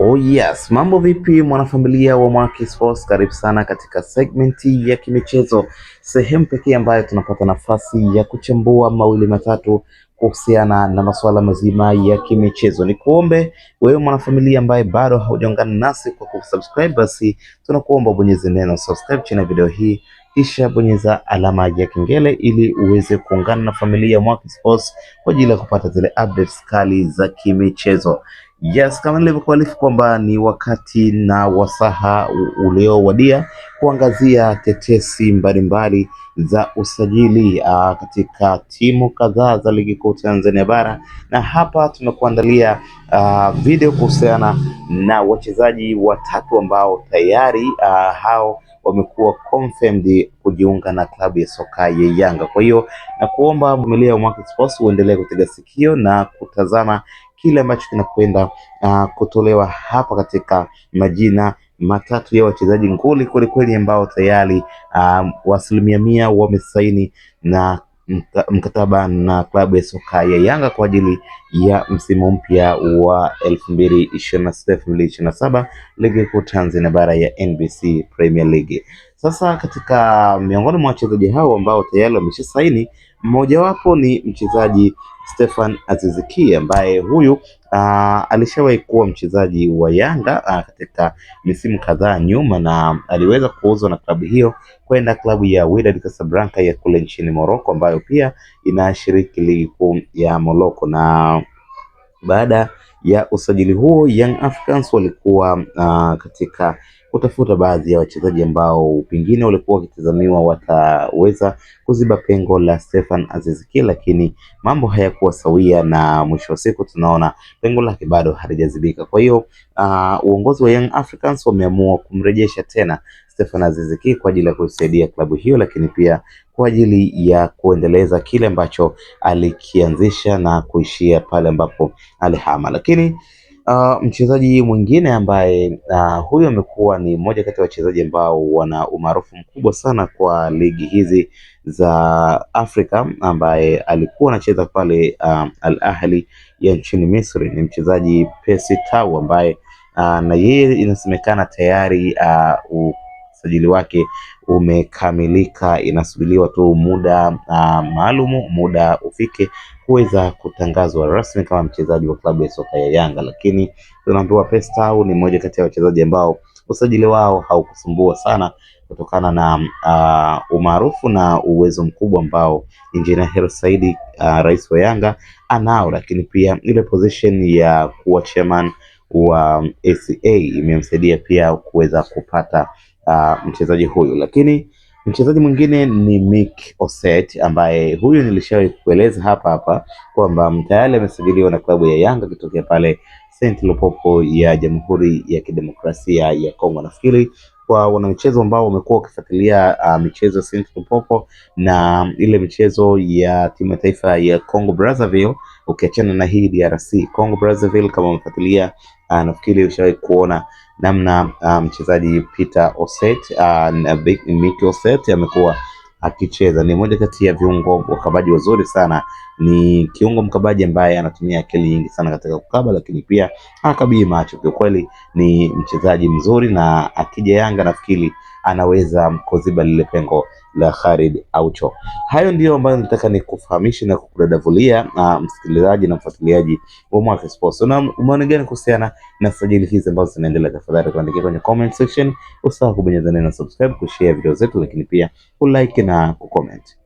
Oh yes, mambo vipi mwanafamilia wa Mwaki Sports, karibu sana katika segmenti ya kimichezo, sehemu pekee ambayo tunapata nafasi ya kuchambua mawili matatu kuhusiana na masuala mazima ya kimichezo. Ni kuombe wewe mwanafamilia ambaye bado haujaungana nasi kwa kusubscribe, basi tunakuomba bonyeze neno subscribe chini ya video hii, kisha bonyeza alama ya kengele ili uweze kuungana na familia ya Mwaki Sports kwa ajili ya kupata zile updates kali za kimichezo. Yes, kama nilivyokuarifu kwamba ni wakati na wasaha uliowadia kuangazia tetesi mbalimbali za usajili katika timu kadhaa za ligi kuu Tanzania bara, na hapa tumekuandalia video kuhusiana na wachezaji watatu ambao tayari hao wamekuwa confirmed kujiunga na klabu ya soka ya Yanga. Kwa hiyo na kuomba familia ya Mwaki Sports uendelee kutega sikio na kutazama kile ambacho kinakwenda kutolewa hapa katika majina matatu ya wachezaji nguli kwelikweli ambao tayari asilimia mia wamesaini na mkataba na klabu ya soka ya Yanga kwa ajili ya msimu mpya wa 2026-2027 ligi kuu Tanzania bara ya NBC Premier League. Sasa katika miongoni mwa wachezaji hao ambao tayari wameshasaini, mmojawapo ni mchezaji Stefan Aziz Ki ambaye huyu alishawahi kuwa mchezaji wa Yanga katika misimu kadhaa nyuma, na aliweza kuuzwa na klabu hiyo kwenda klabu ya Wydad Casablanca ya kule nchini Morocco, ambayo pia inashiriki ligi kuu ya Morocco. Na baada ya usajili huo, Young Africans walikuwa katika kutafuta baadhi ya wachezaji ambao pengine walikuwa wakitazamiwa wataweza kuziba pengo la Stefan Aziz Ki, lakini mambo hayakuwa sawia na mwisho wa siku tunaona pengo lake bado halijazibika. Kwa hiyo uongozi wa Young Africans wameamua kumrejesha tena Stefan Aziz Ki kwa ajili ya kusaidia klabu hiyo, lakini pia kwa ajili ya kuendeleza kile ambacho alikianzisha na kuishia pale ambapo alihama. Lakini mchezaji mwingine ambaye huyo amekuwa ni mmoja kati ya wachezaji ambao wana umaarufu mkubwa sana kwa ligi hizi za Afrika, ambaye alikuwa anacheza pale Al Ahly ya nchini Misri, ni mchezaji Percy Tau ambaye na yeye inasemekana tayari usajili wake umekamilika, inasubiriwa tu muda maalumu, muda ufike kuweza kutangazwa rasmi kama mchezaji wa klabu ya soka ya Yanga. Lakini tunaambiwa Percy Tau ni mmoja kati ya wachezaji ambao usajili wao haukusumbua sana kutokana na umaarufu na uwezo mkubwa ambao Engineer Hersi Said rais wa Yanga anao, lakini pia ile position ya kuwa chairman wa ACA imemsaidia pia kuweza kupata mchezaji huyu. Lakini mchezaji mwingine ni Mick Osset ambaye huyu nilishawahi kueleza hapa kwamba tayari amesajiliwa na klabu ya Yanga kitokea pale Saint Lupopo ya Jamhuri ya Kidemokrasia ya Kongo. Nafikiri kwa wanamichezo ambao wamekuwa wakifuatilia michezo Saint Lupopo na ile michezo ya timu ya taifa ya Congo Brazzaville, ukiachana na hii DRC Congo Brazzaville, kama umefuatilia nafikiri ushawahi kuona namna mchezaji Peter Osset na Mick Osset amekuwa akicheza. Ni moja kati ya viungo wakabaji wazuri sana, ni kiungo mkabaji ambaye anatumia akili nyingi sana katika kukaba, lakini pia akabii macho. Kwa kweli ni mchezaji mzuri, na akija Yanga nafikiri anaweza kuziba lile pengo la Khalid Aucho. Hayo ndiyo ambayo nataka nikufahamishe na kukudadavulia msikilizaji na mfuatiliaji wa Mwaki Sports. Na umeona gani kuhusiana na sajili hizi ambazo zinaendelea? Tafadhali tuandikie kwenye comment section, usahau kubonyeza neno subscribe, kushare video zetu, lakini pia kulike na kucomment.